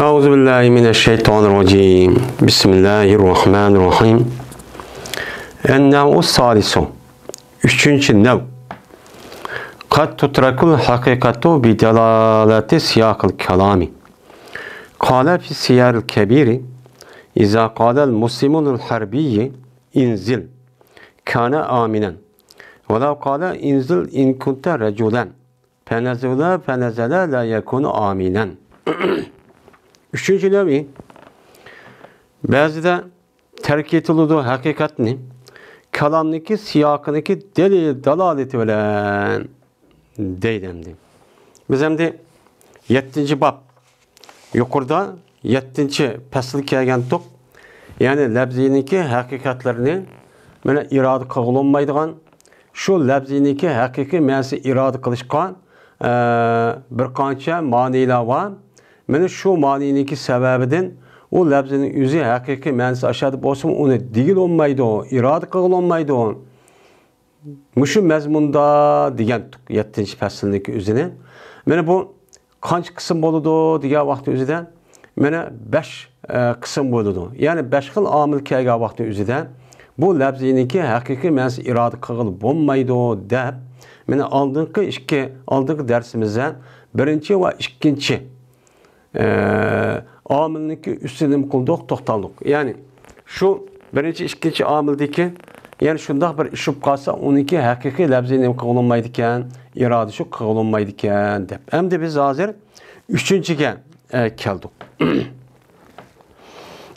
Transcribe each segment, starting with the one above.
Euzubillahimineşşeytanirracim. Bismillahirrahmanirrahim. Ennev'u salisu. Üçüncü nev. Kad tutrakul hakikatu bi delalati siyakil kelami. Kâle fi siyaril kebiri. İzâ kâlel muslimunul harbiyyi inzil. Kâne aminen. Ve lav kâle inzil in kunte reculen. Fenezele la yekunu aminen. Üçüncü nevi, bazıda terk etiliği hakikatini, kalamdaki siyakındaki delil dalaleti bilen deydemdi. Biz hem de 7. bab, yukarıda 7. pesli kelgen tok, yani labziniki hakikatlerini böyle irade kılınmaydıgan, şu labziniki hakiki mənsi irade kılışkan bir kança maniler var. Mene şu maniyiniki sebebiden o labzinin yüzü hakiki mənsi aşağıda olsun onu değil olmaydı o, irade kılınmaydı o. Muşu mezmunda diyen 7. fəslindeki üzüne. Mene bu kaç kısım boludu diye vakti üzüden. Mene 5 kısım boludu. Yani 5 xil amil kelge vakti üzüden. Bu labziniki hakiki mənsi irade kılınmaydı olmaydı o deyip. Mene aldığımız dersimizde birinci ve ikinci amilniki üstüne kıldık, toxtaldık. Yani şu birinci, ikinci amildeki yani şundak bir işip kalsa onunki hakiki labzini kılınmaydı iken, irade şu kılınmaydı iken deyip. Hem de biz hazır üçüncüge keldik.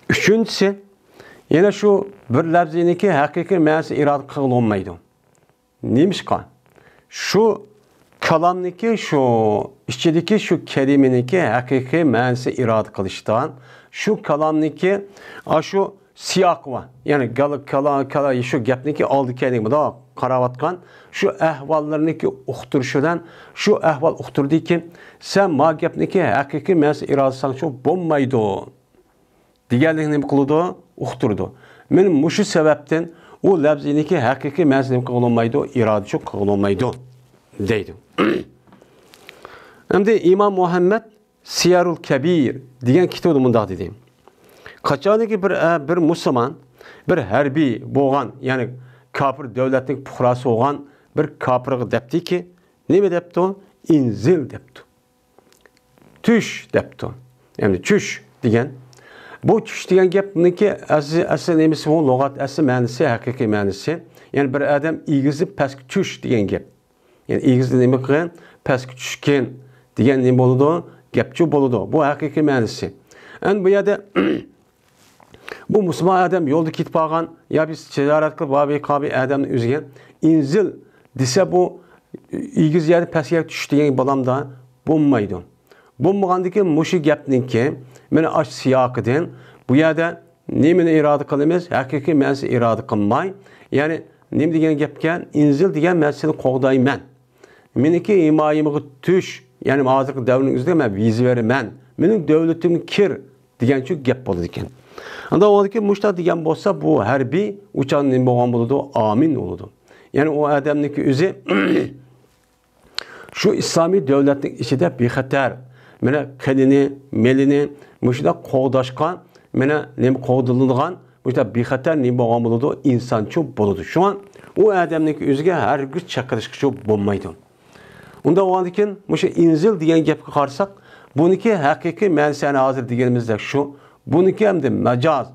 Üçüncüsü yine şu bir labziniki hakiki mənsi irade kılınmaydı. Neymiş kan? Şu kalamdaki şu içindeki şu kelimeniki hakiki mənsi irade kılıştan şu kalamdaki şu siyak var. Yani kala şu gapniki aldı kelime da karavatkan şu ahvallarniki uqturuşudan şu ahval uqturdu ki sen ma gapniki hakiki mənsi irade sanço bommaydı. Diğerliğini mi kılıdı? Uqturdu. Men muşu sebepten o labziniki hakiki mənsi kılınmaydı, irade çok kılınmaydı deydi. Hem de İmam Muhammed Siyarul Kebir diyen kitabı mundaq dedi. Kaçaniki bir Müslüman, bir harbi boğan, yani kafir devletin puhrası olan bir kafir'i depti ki, ne mi depti o? İnzil depti. Tüş depti. Yani tüş diyen. Bu tüş diyen gapniki asıl nemisi o lügat asıl mənisi, hakiki mənisi. Yani bir adam igizip pesk tüş diyen gap. Yani igizli nemi kıyan, pesk tüşken diyen nemi boludu, gapçı boludu. Bu hakiki mənisi. En bu yerde bu Müslüman adam yolda kitip bağın, ya biz ticaret kılıp babi kabi adamın üzgen, inzil dese bu igiz yerde pesk yer tüş diyen balam da bulmaydı. Bulmağandaki muşi gapnin ki, mene aç siyakıdın, bu yerde nemini irade kılımız, hakiki mənsi irade kılmay. Yani nem degen gapken, inzil degen məsini qoğdayım ben. Meniki imayımı tüş, yani hazırki devrin üzerinde ben vizi verim ben. Menin devletim kir degen şu gap bolu diken. Anda oradaki muşta degen bolsa bu harbi uçan nem boğan boludu, amin oludu. Yani o adamniki üzü şu İslami devletin içinde bir xatar. Mene kelini, melini muşda qoğdaşkan, mene nem qoğdılınğan muşda bir xatar nem boğan boludu, insançı boludu. Şu an o adamniki üzüge her gün çakırışkışı bulmaydı. Onda o andikin muşa inzil diyen gapga qarsak, buniki hakiki mənsi hazır degenimizde şu, buniki hem de mecaz.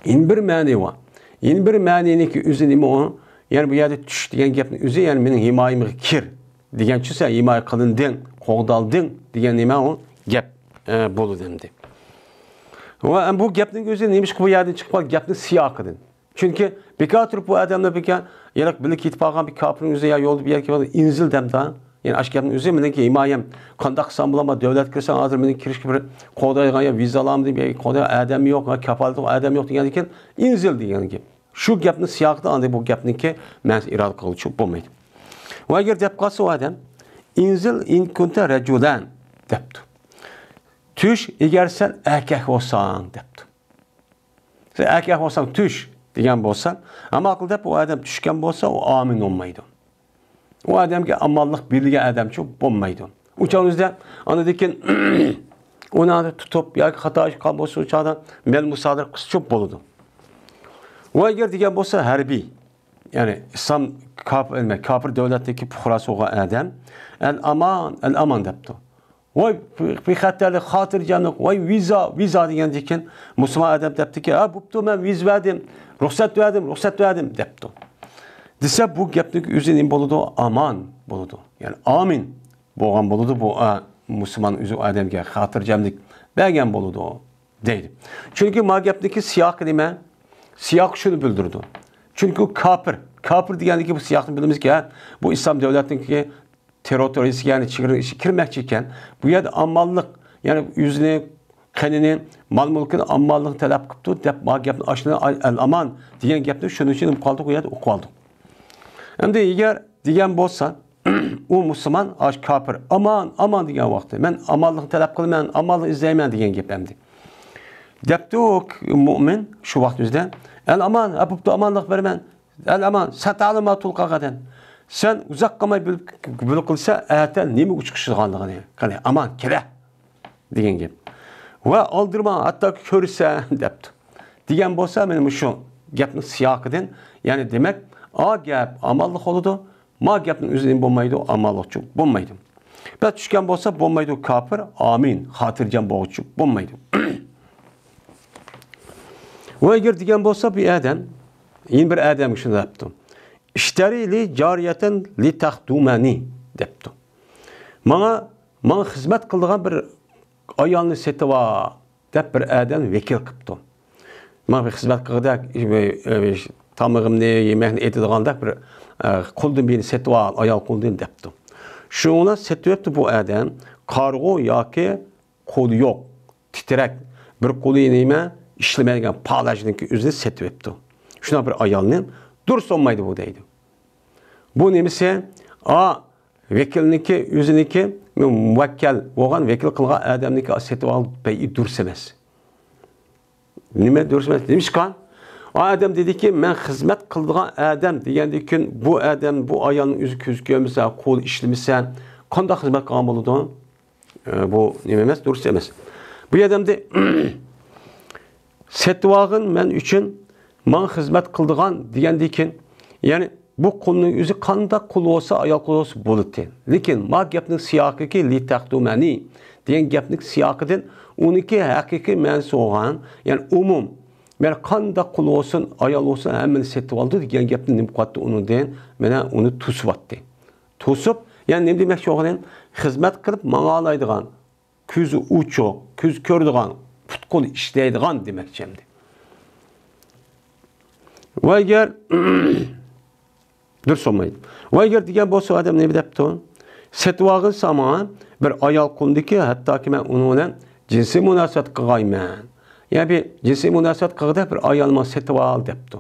İn bir mani var. İn bir maniniki üzü nimi o, yani bu yerde tüş diyen gapni üzü, yani benim himayımı kir diyen çüse himayı kılındın, qoğdaldın diyen nime o gap bolu demdi. Ve bu gapnin üzü neymiş ki bu yerden çıkıp gapni siyakıdın. Çünkü birkaç bu adamla birkaç yarak birlik ittifakın bir kafirin üzeri ya yolda bir yer ki inzil dem da yani aşkının üzeri menen ki imayem kandak sambulama devlet kirsen hazır menen kiriş gibi kodaygan ya vizalam diyeyim ya koday adam yok ha kafalık adam yok diyen iken inzil diyen ki şu gapni siyaqda andi bu gapni ki men irade qiluvchi bo'lmaydi. Va agar deb qolsa o adam inzil in kunta rajulan debdi. Tush agar sen erkak bo'lsang debdi. Sen erkak bo'lsang tush degan bo'lsa, ama aqlda bu adam tushgan bo'lsa, o amin olmaydi. O adamga amallik bilgan odamchi bo'lmaydi. O'chanizda ana dekin Onu tutup yoki xato ish qilgan bo'lsa, o'sha mel musodir qilsa bo'ladi. Va agar degan bo'lsa harbiy, ya'ni islom kofir davlatdagi fuqarosi bo'lgan odam al-aman debdi. Voy bexatarlik, xotirjamlik, voy viza degandan keyin musulmon odam debdiki, "Ha, bo'pti, men viza berdim, ruxsat berdim" debdi. Desa bu gapning o'zi nima bo'ladi? Aman bo'ladi. Ya'ni amin bo'lgan bo'ladi bu musulmon o'zi odamga xotirjamlik bergan bo'ladi deydi. Chunki ma gapniki siyoqi nima? Siyoq shuni bildirdi. Chunki kafir deganiki bu siyoqni bilamizki, bu islom davlatiniki territoriyasiga, ya'ni chegaraga kirmoqchi ekan. Bu yerda ammonlik, ya'ni o'zini, qanini, mol-mulkini ammonlik talab qilibdi deb ma gapni ashuni al-aman degan gapni shuning uchun qoldi, bu yerda o'qib oldik. Endi agar degan bo'lsa, u musulmon kafir aman degan vaqtda men amonlik talab qilmayman, amonlik izlayman degan gap endi. Debdi o mo'min shu vaqtimizda al-aman, abubda amonlik berman. Al-aman sata'limatul qaqadan. Sen uzoq qolmay bilib qilsa, ayta nima uchiqishganligini, qani aman kela degan gap. Va oldirma, hatto ko'rsa debdi. Degan bo'lsa, men shu gapning siyoqidan, ya'ni demak, gap amonlik bo'ladi, ma gapning o'zidan bo'lmaydi, amonlikchi bo'lmaydi. Biz tushgan bo'lsa, bo'lmaydi kafir, amin, xotirjam bo'luvchi bo'lmaydi. Va agar degan bo'lsa, bu odam bir odam shuni debdi. İştari li cariyeten li tahdumani debdi. Mana xizmat qildigan bir ayolni setva deb bir odam vakil qilibdi. Mana bir xizmat qilganda tamig'imni, yemekni etadigandak bir quldan beni setva ayol quldan debdi. Shuni setyapti bu odam, qarg'u yoki qo'li yo'q, titrak bir qo'li nima ishlamaydigan palajniki o'zini setyapti. Shuna bir ayolni durust olmaydi bu deydi. Bu nemisi vekilniki, o'ziniki, muvakkal bo'lgan vekil qilgan odamniki setib olib durust emas. Nima durust emas? Demişkan, adam dediki, men xizmat qildigan odam degandan keyin bu odam, bu ayolning o'zi ko'z ko'rmasa, qo'l ishlamasa, qanday xizmat qilgan bo'ladi? Bu nima emas, durust emas. Bu odamda setib olgan men uchun men xizmat qildigan degandan keyin, ya'ni bu qulning o'zi qanday qul bo'lsa, ayol qul bo'lsa bo'ladi. Lekin ma gapning siyoqiki li taqdumani degan gapning siyoqidan uniki haqiqiy ma'nosi bo'lgan, ya'ni umum, men qanday qul bo'lsin, ayol bo'lsin, hammani setib oldi degan gapni nima qilyapti unidan, mana uni to'syapti. To'sib, ya'ni nima demoqchi bo'lgan? Xizmat qilib menga olaydigan, ko'zi uchoq, ko'z ko'radigan, put-qo'l ishlaydigan demoqchi endi. Va agar durust olmaydi. Va agar degan bo'lsa odam nima debdi? Setvog'in sama bir ayol qundiki, hattoki men uni bilan jinsiy munosabat qilmayman. Ya'ni jinsiy munosabat qilganda bir ayolni setvol debdi.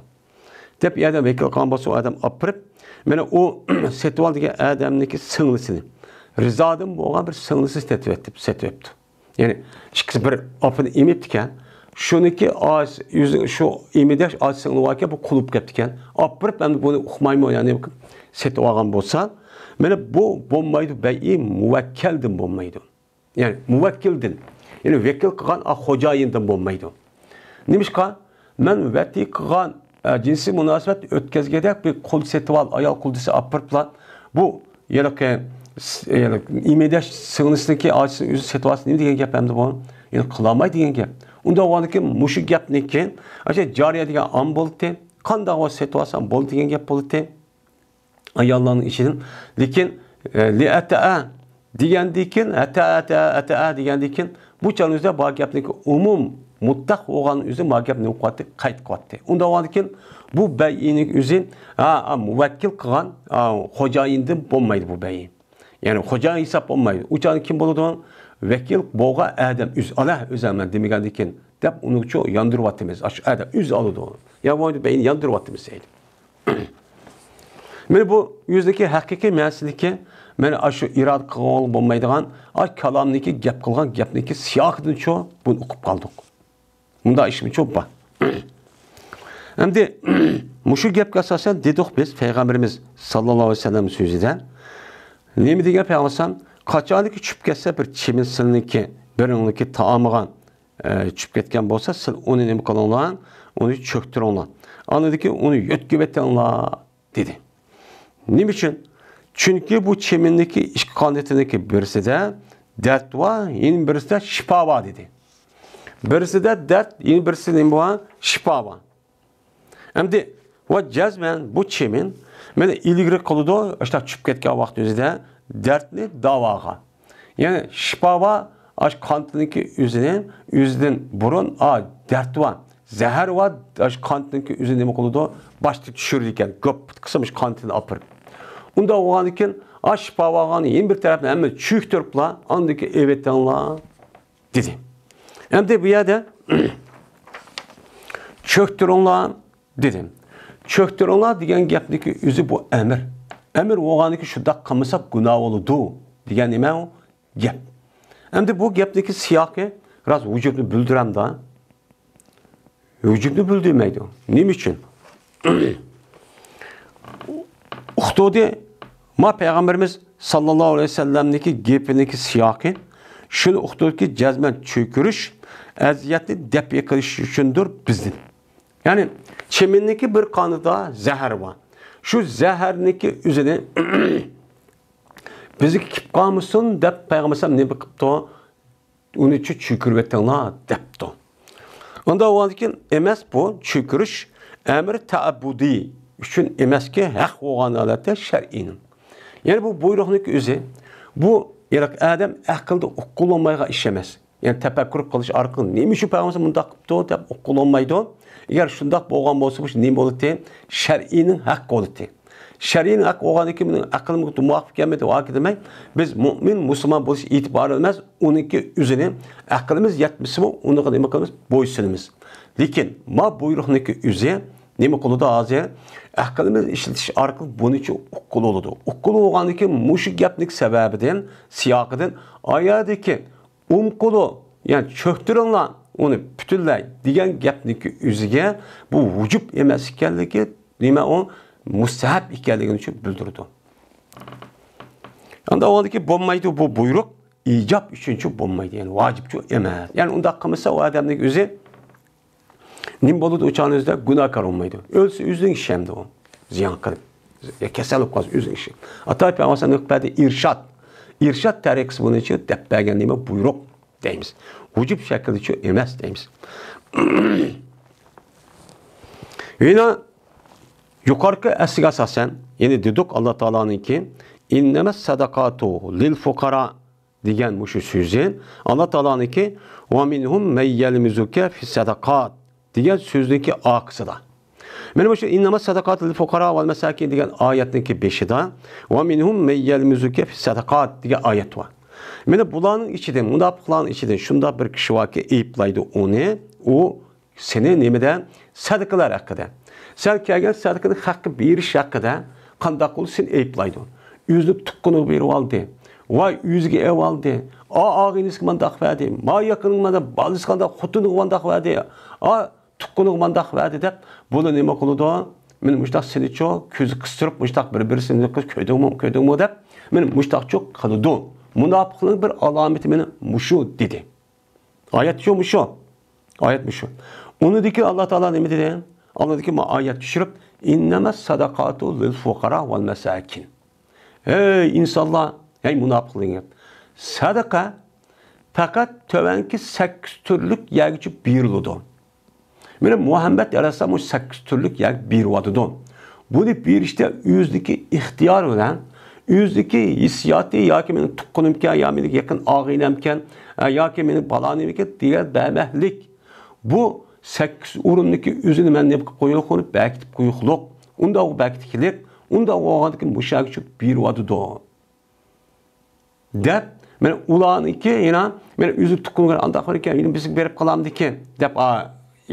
Deb odam vakil qilgan bo'lsa, odam opirib, mana u setvol degan odamniki singlisini, rizodan bo'lgan bir singlisi setyapti. Ya'ni ikkisi bir opini emib ekan, shuniki shu emidash singli bu qulib ketdi ekan. Opirib, men buni uqmayman, ya'ni setib olgan bo'lsa, mana bu bo'lmaydi, baiy muvakkildan bo'lmaydi. Ya'ni muvakkildan, ya'ni vakil qilgan xo'jayindan bo'lmaydi. Nimishqa? Men vati qilgan jinsiy munosabat o'tkazganda bir qul setib ol, ayol qul desa opiriblar. Bu ya'ni emidash singlisniki o'zi setib olsa nima degan gap endi bu? Ya'ni qilolmaydi degan gap. Unda o'g'aniki mushu gapniki, o'sha joriya degan am bo'ldi. Qanday o'z setib olsam bo'ldi degan gap bo'ldi. Ayollarning ichidan, lekin li ata degandikin, ata degandikin bu chanuzda bu gapniki umum mutlaq o'g'an o'zi bu gapni o'qiyapti, qayd qilyapti. Unda o'g'aniki bu bay'ining o'zi muvakkil qilgan xo'jayindan bo'lmaydi bu bayi. Ya'ni xo'jayin hisob bo'lmaydi. Uçan kim bo'ladi? Vakil bo'lgan odam o'zaman demagandan keyin deb uni uchun yondiryapmiz. Shu odam o'z oladi. Ya bu bayni yondiryapmiz deydi. Mana bu o'zidagi haqiqiy ma'nosidagi mana shu irod qilgan bo'lmaydigan, kalomniki gap qilgan gapniki siyohidan cho buni o'qib qoldik. Bunda ishmi cho'p bor. Endi mushu gapga asosan dedik biz payg'ambarimiz sallallohu alayhi vasallam so'zida nima degan payg'ambar qachoniki tushib ketsa bir chiminsilniki biringniki taamiga tushib ketgan bo'lsa, siz uni nima qilinglar? Uni cho'ktiringlar. Anadiki uni yo'tkib etinglar dedi. Nima uchun? Chunki bu chemindagi ikki qonitiniki birisida dard va yana birisida shifo bor dedi. Birisida dard, yana birisida nima bor? Shifo bor. Endi va jazman bu chemin mana ilgari qildi, o'sha tushib ketgan vaqt o'zida dardni davoga. Ya'ni shifo va ash qontiniki o'zidan burun dard va zahar va ash qontiniki o'zini nima qildi? Boshqa tushirdi ekan. Ko'p qismish qontinni opirib. Unda o'g'an ekan, shifo olgan yana bir tarafdan hamma cho'ktiriblar, andiki evetanglar dedi. Endi bu yerda cho'ktiringlar dedim. Cho'ktiringlar degan gapniki o'zi bu amr. Amr o'g'aniki shunda qilmasa gunoh bo'ladi degan nima u gap. Endi bu gapniki siyoqi roz vujudni bildiramda. Vujudni bildirmaydi. Nima uchun? Uxtodi ma Peygamberimiz sallallohu alayhi vasallamniki gapiniki siyoqi shuni uxtodiki jazman cho'kirish, aziyatni daf qilish uchundir bizning. Ya'ni cheminniki bir qonida zahar bor. Shu zaharniki o'zini bizga kelib qolmasin deb Payg'ambar nima qilibdi? Uni cho'kirib etinglar debdi. Unda o'zikin emas bu cho'kirish amr ta'abbudi uchun emaski, haq bo'lgan holatda shar'iy. Ya'ni bu buyruqniki o'zi bu adam aqlda uqulolmayga ish emas. Yani tefekkür qilish orqali nima shu Payg'ambar bundaq qilibdi deb uqulolmaydi. Agar shundoq bo'lgan bo'lsa, bu nima bo'ladi? Shar'iyning haq bo'ladi. Shar'iyning haq bo'lganiki mening aqlimga muvofiq kelmaydi, vaqt demay, biz mu'min, musulmon bo'lish e'tibori emas, uniki o'zini aqlimiz yetmasa, uniga nima qilamiz? Bo'ysunimiz. Lekin ma buyruqniki o'zi nima qiladi hozir? Aqlimiz ishlatish orqali bunichi uqul bo'ladi. Uqul bo'lganiki mushu gapning sababidan, siyoqidan oyadiki umqulu, yani cho'ktiringlar uni butunlay degan gapniki o'ziga bu vujub emas ekanligi, nima u mustahab ekanligini uchun bildirdi. Unda o'ldiki bo'lmaydi bu buyruq ijob uchunchi bo'lmaydi, yani vojibchi emas. Yani unda qilmasa o odamning o'zi nima bo'ladi o'chanizda gunohkor bo'lmaydi. O'lsa o'zining ishi hamda u ziyon qilib, kasal bo'lib qolsa o'zining ishi. Atoy Payg'ambarning qiladi irshad tariqasi bo'yicha deb bergan nima buyruq deymiz. Vujub shaklicha emas deymiz. Yana yuqorqi asliga asosan, ya'ni dedik Alloh taoloninki innamas sadaqatu lil fuqara degan mushu so'zi Alloh taoloninki va minhum may yalmizuka fi sadaqat degan so'zniki oqisida. Mana bu innamas sadaqatu lil fuqara val masakin degan oyatniki 5ida va minhum may yalmizuka fi sadaqat degan oyat bor. Mana bularning ichidan, munofiqlarning ichidan shunda bir kishi borki ayiblaydi uni, u seni nimada sadaqalar haqida. Sen kelgan sadaqani haqqi berish haqida qanday qilib sen ayiblaydi. O'zini tuqquni berib oldi. Voy o'ziga ev oldi. Og'ingiz mandaq verdi. Ma yaqinning mana balisi qanday xotining mandaq verdi. Tuqquni mandaq verdi deb buni nima qildi? Men mushtaq senicho ko'zi qistirib mushtaq bir-birisini ko'ydingmi deb men mushtaqcho qildi. Munofiqlik bir alomati meni mushu dedi. Oyat shu. Oyat mushu. Unidagi Alloh taolo nima dedi? Allohdagi oyat tushirib innamas sadaqatu lil fuqara val masakin. Ey insonlar, ey munofiqlar. Sadaqa faqat tovanki 8 turlik yerga beriladi. Mana Muhammad alayhisalom 8 turlik yer beriyotdi. Buni berishda o'zidagi ixtiyor bilan o'zidagi hissiyoti yoki meni tuqqunimga, yoki meni yaqin og'inamga, yoki meni balonimga degan bamahlik. Bu 8 o'rinniki o'zini men deb qo'yib bekitib qo'yuqliq. Unda u bekitkilik, unda o'g'adiki mushakchi beriyotdi. Deb men ularniki yana men o'zi tuqqunga anda qo'ygan, men bizga berib qolamdiki deb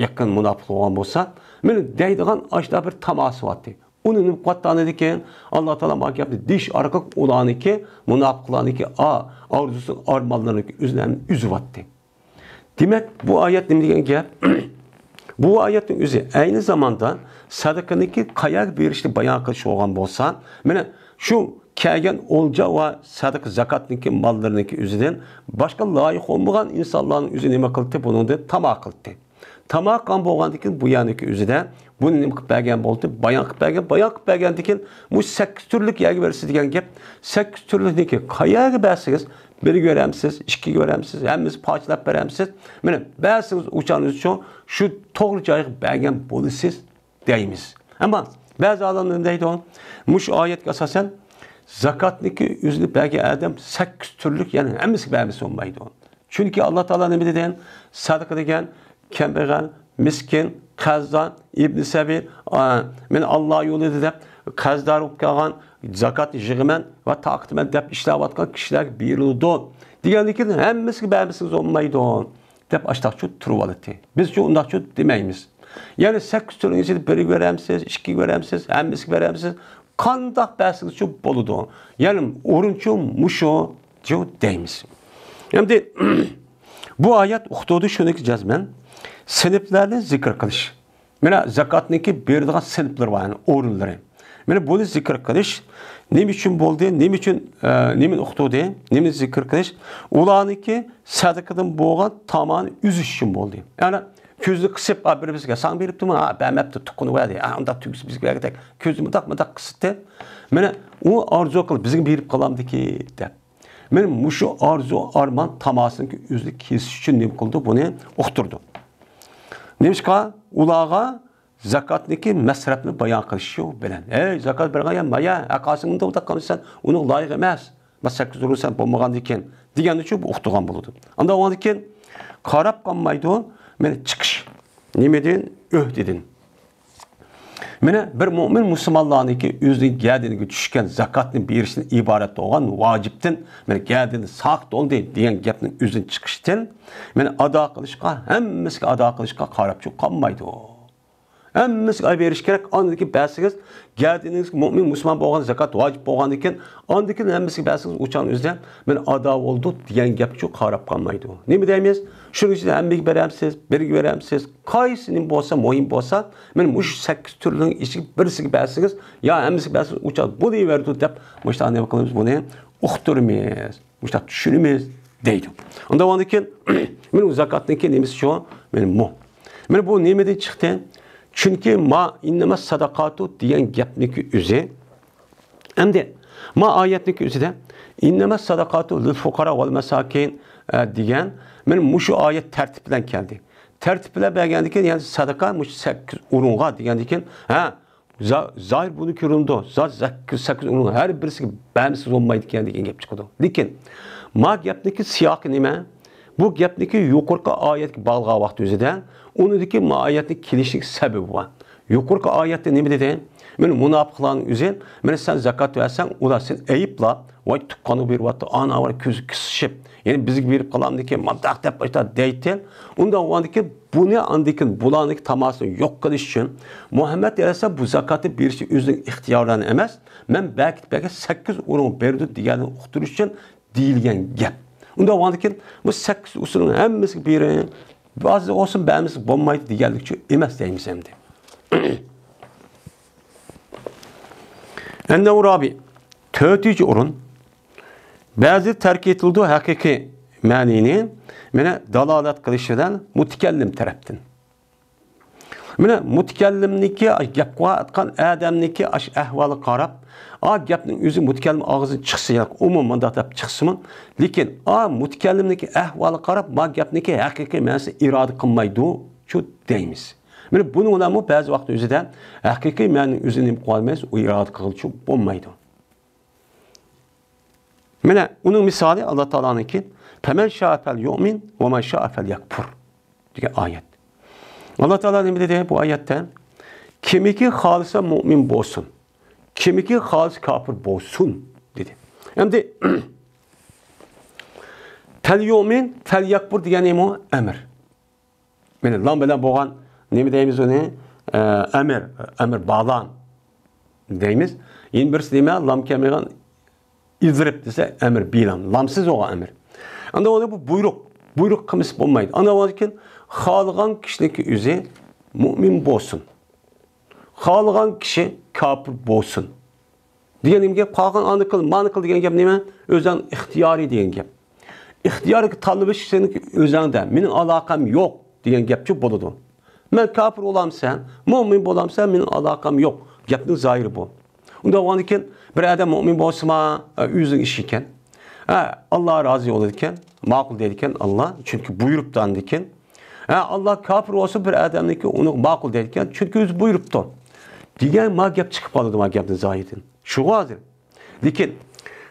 yaqin munofiq bo'lgan bo'lsa, men deydigan ashda bir tamosi bor. Uni nima qilganligi Alloh taolo mag'firati dish orqa ularniki munofiqlarniki orzusi armonlarniki o'zlarini uzyapti. Demak, bu oyat nima degan gap? Bu oyatning o'zi ayni zamanda sadaqaniki qayoq berishni bayon qilish bo'lgan bo'lsa, mana shu kelgan olca va sadaqa zakatniki mallarniki o'zidan boshqa loyiq bo'lmagan insonlarning o'zi nima qildi? Buningda tamoq qildi. Tamoq qilgan bo'lgandan keyin bu yaniki o'zida buni nima qilib bergan bo'ldi? Bayon qilib bergandan keyin bu 8 turlik yerga bersiz degan gap. 8 turlikniki qayerga bersiz? Biri ko'ramsiz, ikki ko'ramsiz, hammamiz pochlab beramiz. Mana bersiz uchangiz uchun shu to'g'ri joyga bergan bo'lasiz deymiz. Ammo ba'zi olimlar deydi, mush oyatga asosan zakatniki o'zini bergan odam 8 turlik, ya'ni hammasi bermasa olmaydi. Chunki Alloh taolo nima dedi? Sadaqa degan kambag'al, miskin, qazdor, ibn sabil, men Alloh yo'lida deb qazdor bo'lib qolgan, zakat yig'iman va taqdiman deb ishlayotgan kishilarga berildi. Deganlikni hammasiga bermasiz olmaydi deb ashtaqchu turib oladi. Biz shu undaqchu demaymiz. Ya'ni 8 turning ichida biri ko'ramsiz, ikki ko'ramsiz, hammasiga beramiz. Qandoq bersiz shu bo'ladi. Ya'ni o'rinchu musho jo deymiz. Endi bu oyat o'qituvdi shuniki jazman sinflarni zikr qilish. Mana zakatniki berilgan sinflar bor, ya'ni o'rinlari. Mana buni zikr qilish nima uchun bo'ldi? Nima uchun nima o'qituvdi? Nima zikr qilish? Ularniki sadaqadan bo'lgan tomoni uzish uchun bo'ldi. Ya'ni ko'zni qisib bir-birimizga sang beribdimi? Ha, bermabdi, tuqquni qo'yadi. Unda tugis bizga kerak. Ko'zni mundaq qisibdi. Mana u orzu qilib bizga berib qolamdiki deb. Men mushu arzu arman tamasını özlük kesiş için nima qildi? Buni uqtirdi. Nemishqa ularga zakatniki masrafni bayon qilishi bilan. Zakat bergan maya aqasingda o'ta qilsan, uni loyiq emas. Mas 8 ursan bo'lmagan ekan degan uchun bu uqtirgan bo'ladi. Unda ondan keyin qarab qolmaydi. Men chiqish. Nima dedin? Dedin. Mana bir mo'min musulmonlarniki o'zining gadiniga tushgan zakatni berishni iborat bo'lgan vojibdan mana gadini saqt oldi degan gapning o'zini chiqishdan mana ado qilishga, hammasiga ado qilishga qarab qolmaydi. Hammasiga berish kerak. Ondaki basiz gadiniz mo'min musulmon bo'lgan zakat vojib bo'lgan ekan, ondaki hammasiga basiz o'chan o'zida men ado bo'ldi degan gapga qarab qolmaydi. Nima deymiz? Shuning uchun hammaga beramsiz, biriga beramsiz. Qaysini bo'lsa, muhim bo'lsa, men mush 8 turning ichiga birisiga bersiz, yo hammasiga bersiz, o'chad bo'laverdi deb mushta nima qilamiz buni? Uqtiramiz, mushta tushunamiz deydi. Unda ondan keyin men zakatniki nimasi shu? Men men bu nimadan chiqdi? Chunki ma innamas sadaqatu degan gapniki o'zi endi ma oyatniki o'zida innamas sadaqatu lil fuqara val masakin degan men mushu oyat tartib bilan keldi. Tartib bilan bergandan keyin ya'ni sadaqa mush 8 o'ringa degandan keyin zoir buni ko'rindi. 8 o'rin har birisiga bermisiz olmaydi ekan degan gap chiqdi. Lekin ma gapniki siyoqi nima? Bu gapniki yuqorqi oyatga bog'liq vaqt o'zida unidagi oyatni kelishlik sababi bor. Yuqorqi oyatda nima dedi? Men munofiqlarning o'zi, men sen zakat versang, ular sen ayıplab, voy tuqqani beryapti, ana var ko'zi qisishib, ya'ni bizga berib qolamdiki, mandaq deb aytadi deydi. Unda o'ndiki buni andikin bularning tamasini yo'q qilish uchun Muhammad esa bu zakatni berishi o'zining ixtiyorlari emas, men belki 8 o'rin berdi deganini uqtirish uchun deyilgan gap. Unda o'ndiki bu 8 usulning hammasiga berin, bazı olsun bermisiz bo'lmaydi deganlik uchun emas deymiz endi. Ennehu rabi 4. o'rin ba'zi tark etildi haqiqiy ma'nini mana dalolat qilishidan mutakallim tarafdan. Mana mutakallimniki gapga aytgan odamniki ahvoli qarab, gapning o'zi mutakallim og'zidan chiqsa yo'q, umuman deb chiqsin, lekin mutakallimniki ahvoli qarab, ma gapniki haqiqiy ma'nosi iroda qilmaydi, shu deymiz. Mana buni ularmi ba'zi vaqt o'zida haqiqiy ma'noning o'zini qo'ymaysiz, u iroda qiluvchi bo'lmaydi. Mana uning misoli Alloh taoloninki "Faman sha'afal yu'min va man sha'afal yakfur" degan oyat. Alloh taolo nima dedi bu oyatda? Kimiki xolisa mu'min bo'lsin, kimiki xolis kofir bo'lsin dedi. Endi fal yu'min fal yakfur degani nima? Amr. Mana lam bilan bo'lgan nima deymiz uni? Amr bağlan deymiz. Yeni birisi nima? Lam kelmagan izrib desa amr bilan. Lamsiz olan amr. Anda onu bu buyruk qilmish bo'lmaydi. Ana o'zikin xohlagan kishiniki o'zi mu'min bo'lsin. Xohlagan kishi kofir bo'lsin. degan gap, qolgan mani qil degan gap nima? O'zing ixtiyoriy degan gap. İxtiyoriy tanlash sening o'zingda. Mening aloqam yo'q degan gapchi bo'ladi. Men kafir bo'lamsan, mu'min bo'lamsan, mening aloqam yo'q. Gapning zoiri bu. Unda o'g'an ekan, bir odam mu'min bo'lsa, o'zining ishi ekan. Allah razı olur ekan, ma'qul deydi ekan Allah, chunki buyuribdi ekan. Allah kafir olsa bir adamniki onu ma'qul deydi ekan, chunki o'zi buyuribdi. Degan ma gap chiqib qoladi, ma gapning zoiridan. Shu hozir. Lekin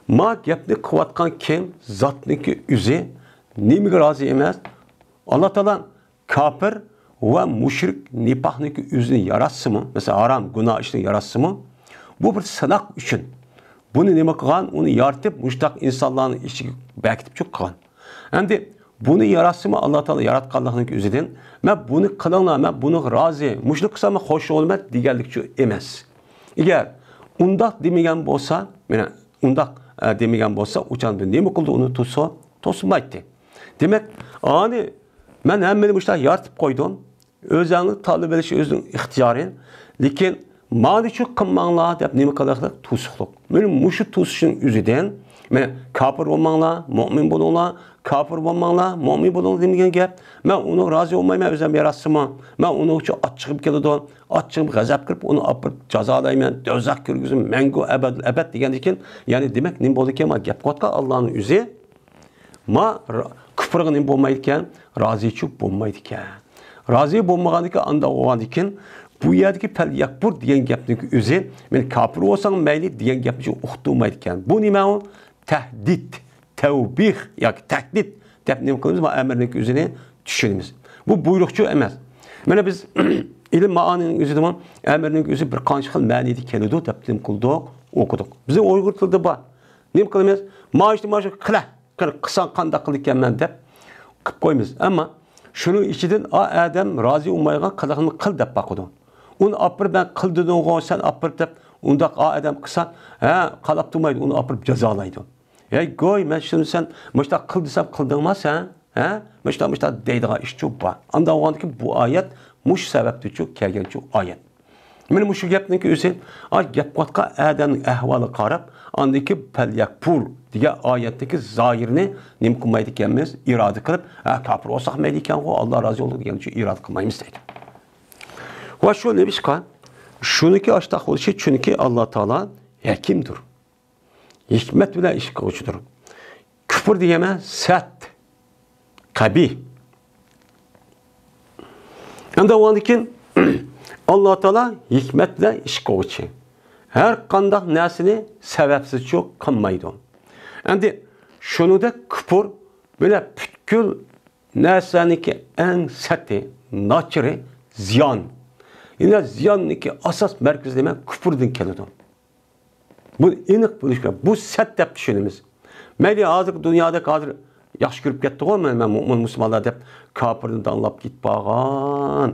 ma gapni qilayotgan kim? Zotniki o'zi nimaga rozi emas? Alloh taolo kafir va mushrik nifoqniki o'zini yaratsimi? Masalan, harom, gunoh ishni yaratsimi? Bu bir sinoq uchun. Bunu nima qilgan? Uni yaratib, mushtaq insonlarning ichiga bekitib chiqqan. Endi bunu yaratsimi Alloh taolo yaratganligining o'zidan, men buni qilinglar, men buni rozi, mushlik qilsam xo'sh bo'lmaydi deganlikchi emas. Agar undaq demagan bo'lsa, mana undaq demagan bo'lsa, o'chanda nima qildi uni to'smaydi. Demak, ani men hammani mushtaq yaratib qo'ydim. O'zingni tanlab olish o'zining ixtiyori, lekin mani shu qilmanglar deb nima qiladi? To'siqlik. Meni mushu to'sishning o'zidan, men kafir bo'lmanglar, mu'min bo'linglar, kafir bo'lmanglar, mu'min bo'linglar degan gap. Men uni rozi bo'lmayman, o'zim yaratsimman. Men uni uchun achchig'ib keladi, achchig'ib g'azab qilib uni olib jazolayman, do'zax kirgizib, mangu abad degan ekan. Ya'ni demak, nima bo'ldi ekan? Men gap qotgan Allohning o'zi ma kufrga nima bo'lmaydi ekan? Rozichilik bo'lmaydi ekan. Rozi bo'lmagandan anda o'g'an ekan, bu yerdagi fal yakbur degan gapning o'zi, men kafir bo'lsam mayli degan gapni uqtirmaydi ekan. Bu nima u? Tahdid, tavbih yoki tahdid deb nima qilamiz? Bu amirning o'zini tushunamiz. Bu buyruqchi emas. Mana biz ilm ma'anining o'zida amirning o'zi bir qancha xil ma'nida keladi deb nima qildik, o'qidik. Biz Uyg'ur tilida bor. Nima qilamiz? Ma'shni qilsan qanday qil ekanman deb qilib qo'yamiz. Ammo shuning ichidan odam rozi bo'lmagan qilishni qil deb baqidi. Uni apir ben qildiding'o, sen apir deb undaq odam qilsa, qalab turmaydi, uni apir jazolaydi. Ey go'y, men shuni sen mushtaq qil desam qildingmi sen? Mushtaq deydigan ish chu bor. Unda o'g'andiki bu oyat mush sababdan chu kelgan chu oyat. Mana mushu gapniki o'zi, gap qotgan odamning ahvoli qarab, andiki falyakfur degan oyatdagi zoirni nima qilmaydi ekanmiz? Iroda qilib, kafir bo'lsak mayli ekan-ku, Alloh rozi bo'ldi degan uchun iroda qilmaymiz deydi. Va shu nima ishqa? Shuniki ashtaq bo'lishi chunki Alloh taolo hakimdir. Hikmat bilan ish qiluvchidir. Kufr degani sat, qabih. Endi o'ndikin Alloh taolo hikmat bilan ish qiluvchi. Har qanday narsani sababsiz yo'q qilmaydi. Endi shunida kufr bilan butkul narsaniki eng sati, nachiri ziyon. Yine ziyonniki asas merkezi demek küfürden keladi. Bu aniq bo'lish kerak. Bu sat deb tushunamiz. Mayli hozir dunyoda hozir yaxshi ko'rib ketdi-ku, men mu'min musulmonlar deb kafirni tanlab ketib qolgan.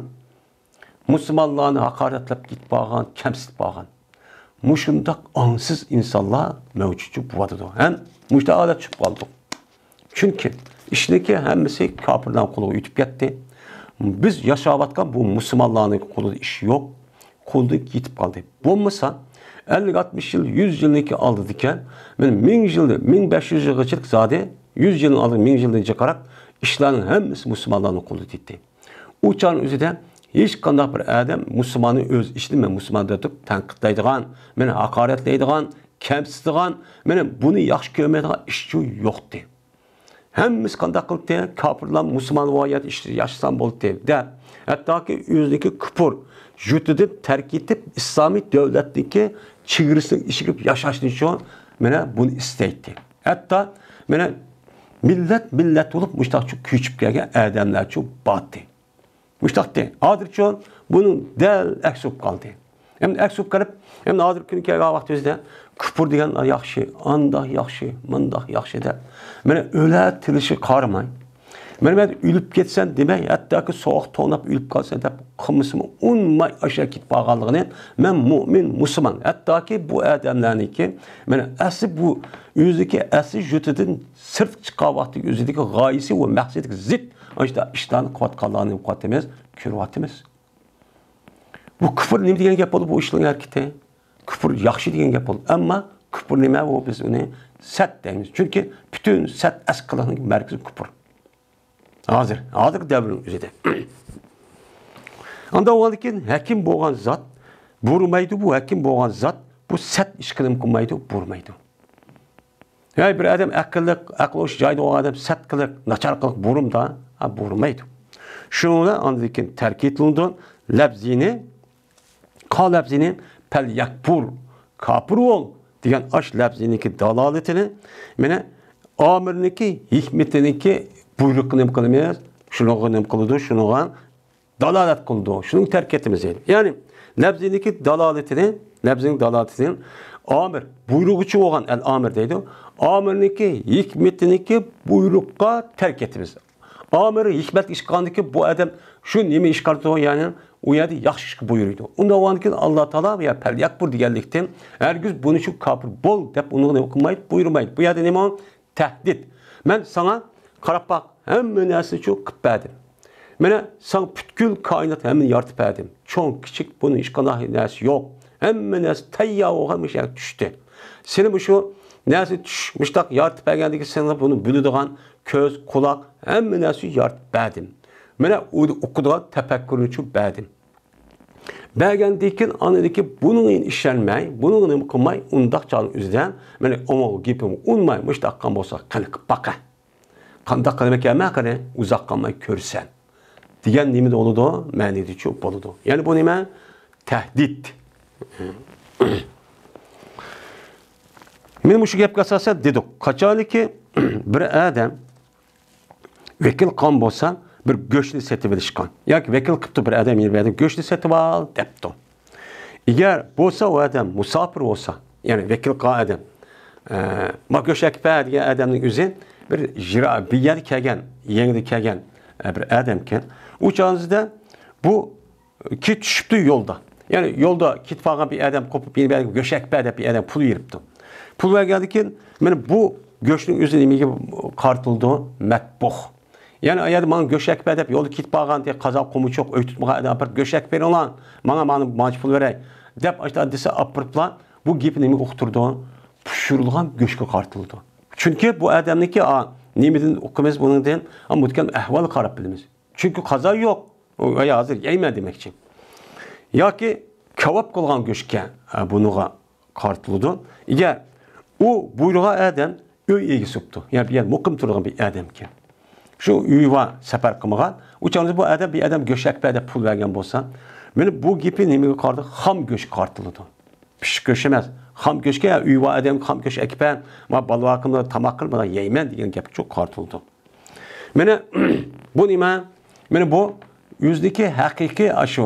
Musulmonlarni haqoratlab ketib qolgan, kamsitib qolgan. Mushundaq ongsiz insonlar mavjud bo'ladi. Ham mushta odat chiqib qoldi. Chunki ishniki hammasi kafirdan qo'liga o'tib ketdi. Biz yaşayotgan bu musulmonlarning qo'lida ish yo'q, qo'lda yetib qoldi. Bo'lmasa 50-60 yil, 100 yilniki oldi ekan, men 1000 yilda, 1500 yilgacha zodi 100 yilni oldi, 1000 yilgacha qarab, ishlarning hammasi musulmonlarning qo'lida ketdi. U chog'ning o'zida hech qanday bir odam musulmonni o'z ishini men musulmon deb tanqidlaydigan, meni haqoratlaydigan, kamsitadigan, meni buni yaxshi ko'rmaydigan ishchi yo'qdi. Hammamiz qanday qildi? Kafirlar musulmon voyat ishni yashasam bo'ldi deb. Hattoki o'ziniki kufr yutidib tark etib islomiy davlatniki chegarasini ishigib yashashni uchun mana buni istaydi. Hatto mana millat bo'lib mushtaqchi ko'chib kelgan odamlar uchun botdi. Mushtaqdi. Hozircha buning dal aksi bo'lib qoldi. Hem aksi qilib, hem hozir kun kelgan vaqtimizda kufr deganlar yaxshi, andoq yaxshi, mundoq yaxshi deb. Mana o'la tilishi qaramay. Mana o'lib ketsan demak, hattoki sovuq to'nab o'lib qolsan deb qilmisimi unmay aşağı ketib qolganligini men mu'min musulmon, hattoki bu odamlarniki mana asli bu o'ziki asli jutidan sirt chiqqan vaqtda o'zidagi g'oyasi va maqsadiga zid ashta ishlarni qilayotganlarni qo'yamiz, ko'ryapmiz. Bu kufr nima degan gap bo'ldi bu ishning harakati? küfür yaxşı degan gap bo'ldi. Ammo küfür nima bu biz uni sat deymiz. Chunki bütün sat asqilining markazi küfür. Hozir davrning o'zida. Anda oldiki hakim bo'lgan zot burmaydi, bu hakim bo'lgan zot bu sat ish qilmaydi, burmaydi. Yani bir adam aql o'sh joyda bo'lgan adam sat qilib, nachar qilib burumda, burmaydi. Şuna andikin terk etildi. Labzini, labzini pel yakpur, kapur ol diyen aş labziniki dalaletini, mene amirniki, hikmetiniki buyrukunu kılmayız, şunu kıldı, şunu dalalet kıldı, şunu terk etmemiz. Yani labziniki dalaletini, amir, buyruğucu olan el amir deydi. Amirniki, hikmetiniki buyrukka terk etmemiz. Amiri hikmet işkanındaki bu adam şu nemi işkartı yani o yerde yaxşı buyuruyordu. Onda o anki Allah Teala ya pel yakbur diyenlikten her gün bunu şu kapır bol dep onu okumayıp buyurmayıp. Bu yerde nemi tehdit. Ben sana karab bak hem nesi çok kıppadım. Ben sana bütkül kainat hemen yartıp edim. Çok küçük bunun işkanı nesi yok. Hem nesi tayya olmuş ya düştü. Senin bu şu nesi düşmüştak yartıp edendeki sana bunu bülüdüğün köz, kulak hem nesi yartıp edim. Mene okuduğun tefekkürünü için bədim. Bəgəndikin anıdaki bunun işlenmeyi, bunun kılmayı undak çalın üzden, mene onu gipimi unmayı müştakkan olsa kanık baka. Kandak kalamak yemek kane uzak kalmayı körsen. Diyen nimi de oludu, mənidi çok boludu. Yani bu nime tehdit. Benim şu gep kasasa dedik. Kaçalı ki bir adam vekil kan bolsa bir göçlü setip edişkan. Yani vekil kıptı bir adam bir adam göçlü setip al depti. Eğer bolsa o adam musafir olsa yani vekil kan adam ma göçek pə diye adamın üzün bir jira bir yer kegen yengdi kegen bir adamken uçağınızda bu kit düşüptü yolda. Yani yolda kit falan bir adam kopup bir göçek pə bir adam pul yiripti. Pul ver geldikken ben bu göçlünün üzerine kartıldı metbuh. Yani eğer bana göçek bedep yolu kit bağlan diye kaza komu çok öğütmeye adam apır göçek beri olan bana maaş pul verey. Dep işte adrese apırpla bu gibi nemi okuturdu. Püşürülgen göçke kartıldı. Çünkü bu adamdaki nemedin okumaz bunun değil ama mutken ehval karab bilimiz. Çünkü kaza yok. O hazır yeyme demek için. Ya ki kavap kılgan göçke bunu kartıldı. Eğer o buyruğa adam öy egi suptu. Yani bir yer mukim turgan bir adam ki. Şu uyva sefer kılmagan. Uçağınız bu adam bir adam göçek bedep pul vergen bolsa. Beni bu gibi nemi kartı ham göç kartılıdı. Piş göçemez. Ham göçke ya uyva adam ham göç ekpen. Ma balı hakkında tamak kılmadan yeymen diyen gep çok kartıldı. Beni bu nime beni bu yüzdeki hakiki aşı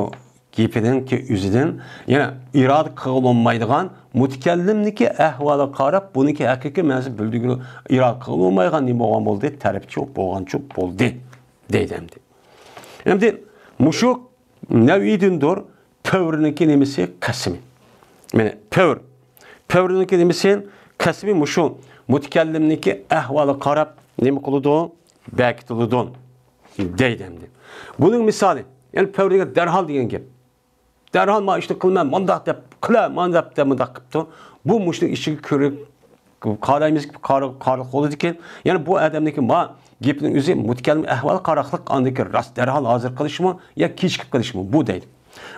gipiden ki yüzüden yani irad kılınmaydıgan mutkellimniki ahvala qarab buniki hakiki menzil bildiğini irad kılınmaygan nima olgan boldu tarif çok bolgan çok boldu deydimdi. Şimdi muşuk nevidindir pövrüniki nemisi kasmi. Yani pövrüniki nemisi kasmi muşuk mutkellimniki ahvala qarab nima kılıdı bektilidon deydimdi. Bunun misali yani pövrüniki derhal degan gap. Derhal ma işte kılmam, mandak dep, kıla mandak dep mandak kıptı. Bu muşluk işi körük, karayımız gibi karlık oldu ki, yani bu adamdaki ma gepinin üzü mutkellim ehval karaklık andaki rast derhal hazır kılış mı ya kiçik kılış mı bu değil.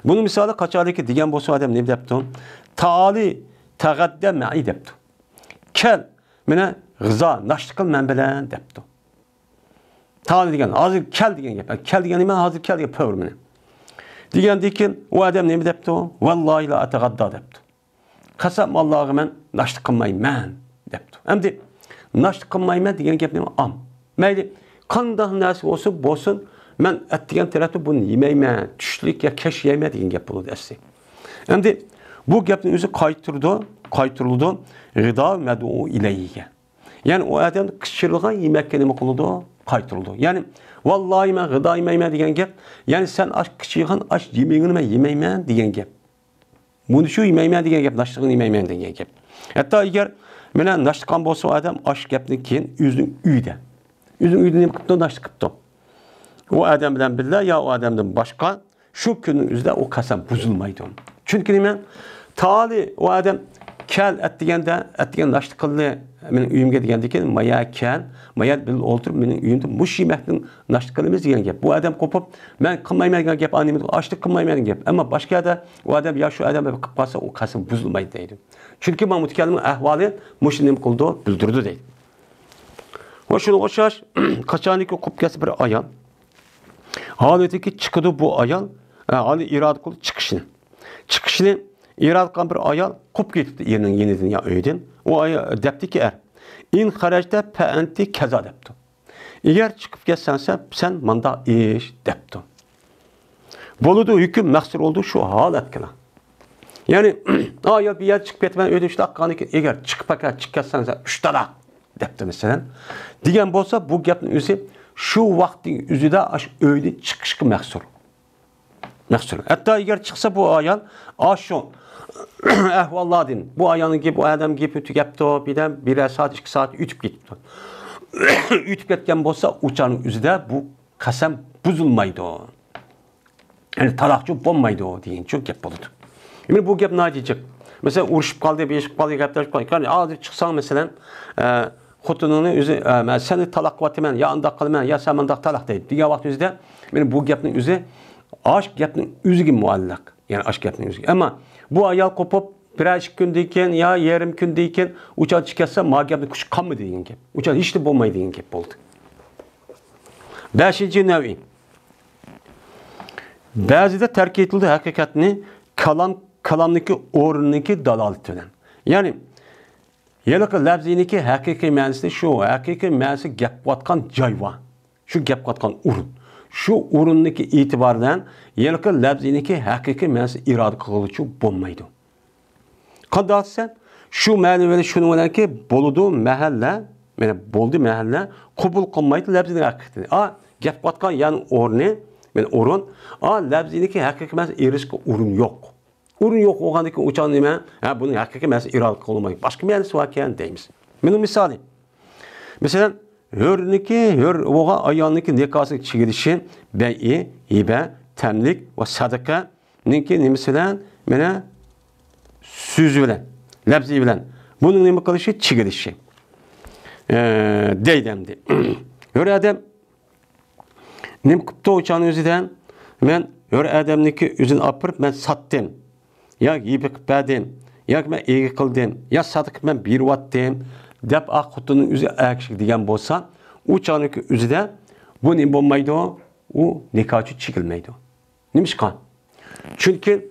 Bunun misali kaçardaki diyen bosu adam ne depti? Taali tağadde ma'i depti. Kel mene gıza naştıkıl menbelen depti. Taali diyen hazır kel diyen gep. Kel diyen hemen hazır kel diyen pövr mene. Diyen dikin o adam ne depti o? Vallahi la atagadda depti. Kasam Allah'ı men naştı kılmayım men depti. Hem de naştı kılmayım men diyen gep ne am. Meyli kandah nasip olsun bolsun men ettigen tarafı bunu yemeyme, düşlük ya keş yeme diyen gep buldu esi. Hem de bu gepin özü kaytırıldı gıda med'u ileyye. Yani o adam kışırlığa yemek kelime kıldı kaytırıldı. Yani vallahi men gıda yemeyme diyen gep. Yani sen aç kışıyıgan aç yemeğini men yemeyme diyen gep. Bunu şu yemeyme diyen gep, naştığını yemeyme diyen gep. Hatta eğer menen naştıkan bolsa adam aç gepni keyin üzün üyde. Üzün üyde ne kıptı naştı kıptı. O adam bilen billah ya o adamdan başka şu günün üzde o kasam bozulmaydı. Çünkü hemen Tali o adam kel ettigen naştı kıllı benim uyumga degandiki maya kel maya bil o'ltirib mening uyimda mush yemekning naştı qilamiz degan gap. Bu adam qo'pib men qilmayman degan gap, annemin ochlik qilmayman degan gap. Ammo boshqada u adam ya shu adam qilib qolsa u qasam buzilmaydi deydi. Chunki men mutakallimning ahvoli mush nima qildi bildirdi deydi. Va shuni o'xshash qachoniki qilib kelsa bir ayol holatiki chiqdi bu ayol hali iroda qilib chiqishni irad qilgan bir ayol qilib ketibdi erining yenidan ya uydan. O ayol debdiki in xarajda fa anti kaza debdi. Eğer chiqib ketsansa sen manda ish debdi. Bo'ludi hukm mahsur oldu şu holatga. Ya'ni ayol bir yer chiqib ketman uydan shunaqqani eğer chiqib ketsansa 3 talaq debdi masalan. Degan bo'lsa bu gapning o'zi shu vaqtning o'zida uydan chiqishga mahsur. Hatta eğer çıksa bu ayol aşon ahvalladın. Bu ayağının gibi, bu adam gibi tükepti o. Bir saat, 2 saat ütüp gitti. Ütüp ketken bolsa uçağın üzerinde bu kasam buzulmaydı o. Yani talakçı bulmaydı o deyin. Çok gap oldu. Şimdi bu gap ne diyecek? Mesela uğraşıp kaldı, beşik kaldı, gaplar kaldı. Yani ağzı çıksan mesela xotununu üzü, seni talak vatı ya anda kalman ya sen anda talak deyip. Diğer vakti üzerinde bu gapın üzü aşk gapının üzüge muallak. Yani aşk gapının üzüge. Ama bu ayol qo'pib bir kundayken ya yarım kundayken uçağa chiqsa ma gapni kuch qolmaydi degan gap. Uçağa hech de bo'lmaydi degan gap bo'ldi. 5-chi navi. Ba'zida tark etildi haqiqatni kalamniki o'rniki dalolat bilan. Ya'ni yalaqi lafziniki haqiqiy ma'nosi shu, haqiqiy ma'nosi gap qotgan joy va. Shu gap qotgan o'rin. Şu o'rinniki e'tibordan yalqi lafziniki haqiqiy ma'nosi iroda qiluvchi bo'lmaydi. Qandoqsa shu ma'noni shuni bilanki bo'ldi mahalla, mana bo'ldi mahalla qabul qilmaydi lafzining haqiqatini. Gap qotgan ya'ni o'rni, men o'rin, lafziniki haqiqiy ma'nosi erishga o'rin yo'q. O'rin yo'q bo'lgandan keyin o'chan nima? Buning haqiqiy ma'nosi iroda qilmaydi. Boshqa ma'nosi bor ekan deymiz. Mening misolim. Masalan hörniki, oğa ayağındaki nekası çekilişi, beyi, hibe, temlik ve sadaka, ninki nimisilen, mene sözü bilen, labzi bilen. Bunun nimi kılışı çekilişi. Deydemdi. Hör adam, nim kupta uçağın özüden, men hör adamniki üzün apırıp men sattım. Ya hibe kıpadım, ya men iyi kıldım, ya sadık men bir vattim. Dep akutunun üzü ekşik diyen bolsa, uçağınki üzüde bu ne olmaydı o nikahçı çekilmeydi. Neymiş kan? Çünkü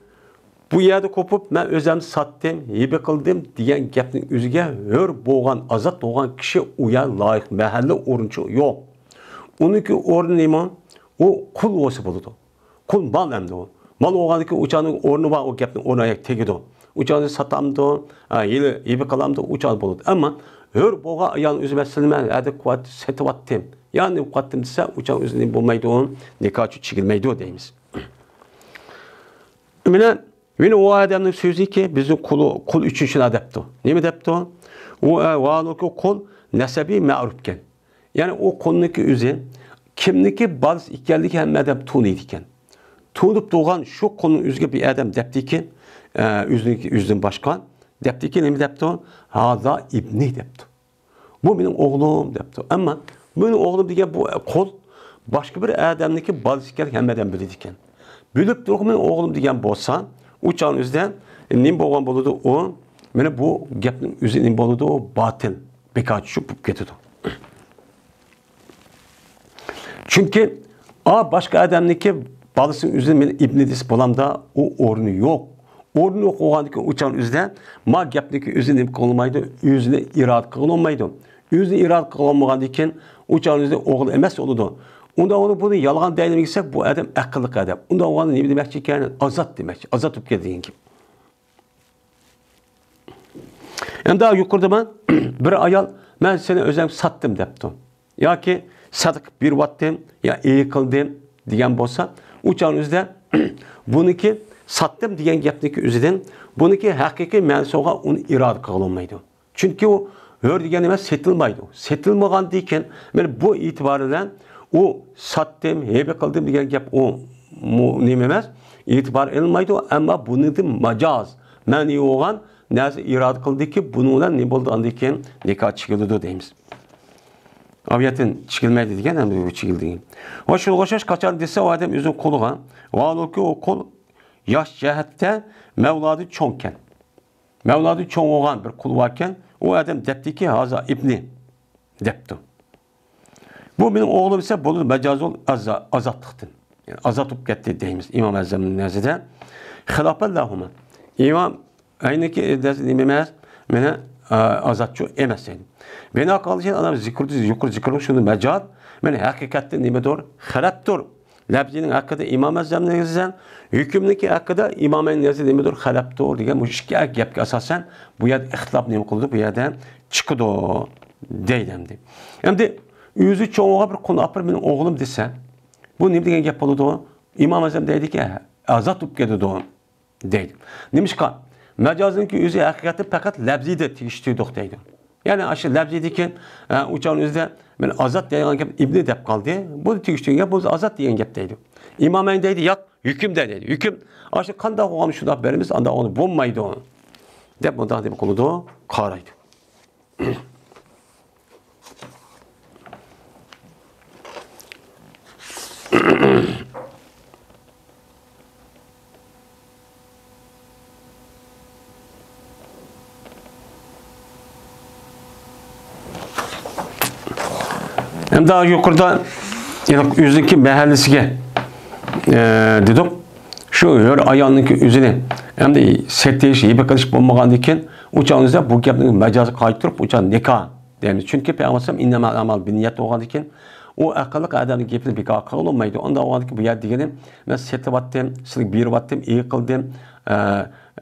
bu yerde kopup ben özüm sattım, hibe kıldım diyen gapning üzüge hör boğan, azat boğan kişi uya layık mahalle orunçu yok. Onunki orun neyman? O kul olsa buludu. Kul mal emdi o. Mal oğandaki uçağının orunu var o gapning oruna ayak tegidi o. Uçağını satamdı, hibe kalamdı, uçağı buludu. Ama hör boğa ayağın üzüme silmen, adekvat setivattim. Yani ukattim dese uçağın üzerinde bulmaydı onun, nikahçı çekilmeydi o deyimiz. Yine o adamın sözü ki bizim kul üçüncü adaptı. Ne mi adaptı? O varlıkı kul nesebi ma'rufken. Yani o konudaki üzü kimdeki bazı ikerlik hem adam tuğnuydiken. Tuğunup doğan şu konunun üzüge bir adam depti ki üzün başkan. Depti ki ne mi depti? Haza ibni depti. Bu benim oğlum depti. Ama benim oğlum diye bu kol başka bir adamdaki bazı ikerlik hem adam bildikken. Bilip durup benim oğlum diyen bolsa uçağın üzden nim boğan boludu o. Beni bu gapning üzü nim boludu o batil. Birkaç şupup getirdi. Çünkü başka adamdaki balısının üzerinde benim ibnidis bolamda o ornu yok. Ornu yok oğandaki uçağın üzerinde ma gapdaki üzerinde kılınmaydı, yüzüne irad kılınmaydı. Yüzüne irad kılınmagandikken uçağın üzerinde oğul emas oldu. Onda onu bunu yalgan deylemek isek bu adam akıllı adam. Onda onu ne demekçi ki azat demekçi. Azat öpke deyin gibi. Yani daha yukarıda ben bir ayal ben seni özlem sattım deptim. Ya ki sadık bir vattım ya iyi kıldım diyen bolsa uçağın üzerinde bununki sattım diyen gapniki üzerinden bununki hakiki mensuğa onu irad kılınmaydı. Çünkü o hör diyen emas setilmaydı. Setilmagan deyken ben bu itibarıyla o sattım, hebe kıldım diyen gap o neyim emas itibar edilmaydı ama bunun da mani olgan narsa irade kıldiki bunu bilan ne boldu andan keyin nikah chigildi deymiz. Aviyatin chigilmaydi degan ham bu chigildi. Va shunga o'xshash qachon desa o odam o'zining qo'liga, vaolki o qo'l yosh jihatda Mevladi cho'nkan. Mevladi cho'ng olgan bir qul varken o adam deptiki haza ibni depti. Bu benim oğlum ise bo'ldi majazol azatlıqdan. Yani azat olup ketdi deymiz İmam Azam'ın nazarida. Xilafat lahuma. İmam aynıki emas, meni azatçı emas deydi. Beni aqalışın adam zikirdi şunu majaz, meni haqiqatda nimadir? Xilafdir. Labzining haqqida İmam Azam'ın nazarida, hükümdeki haqqida İmam'ın nazarida nimadir? Xilafdir degan bu ikki gapga asosan bu yerda ixtilof nima qildi? Bu yerda chiqdi deydi endi. Endi o'zi cho'ng'a bir qul apir mening o'g'lim desa, bu nima degan gap bo'ladi? İmam Azam deydiki, azat bo'lib ketdi deydi. Nimishqa? Majozinki o'zi haqiqatda faqat labzida tegishtirdik deydi. Ya'ni aşı labzidiki uçağın o'zida men azat degan gap ibni deb qoldi. Bu tegishtirgan gap bu azat degan gap deydi. İmamın deydi, yo'q, hukm deydi. Hukm aşı qanday qilgan shunda beramiz, anda onu bo'lmaydi deb bunday deb qiladi, qaraydi. Hem daha yukarıda yüzdeki mahallesiga dedik. Şu her ayağındaki yüzünü hem de sertleyiş, iyi kılış bulmagandan keyin uçağınızda bu gapning majozi qaytırıp uçağın nikah deymiz. Çünkü Peygamber innemal amal binniyat olgandan keyin o aqlliq adamning gapini bekor qilolmaydi. Onda olganki bu yer degani men setyaptim, sizga beryaptim, iyi qildim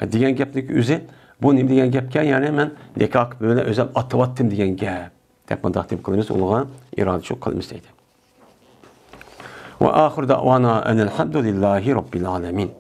degan gapning o'zi bu nima degan gapga, ya'ni men nikah böyle o'zim atyaptim degan gap. Deb bunday deb qilamiz, ularga iroda shu qilamiz deydi. Ve ahir da'vana enelhamdülillahi rabbil alamin.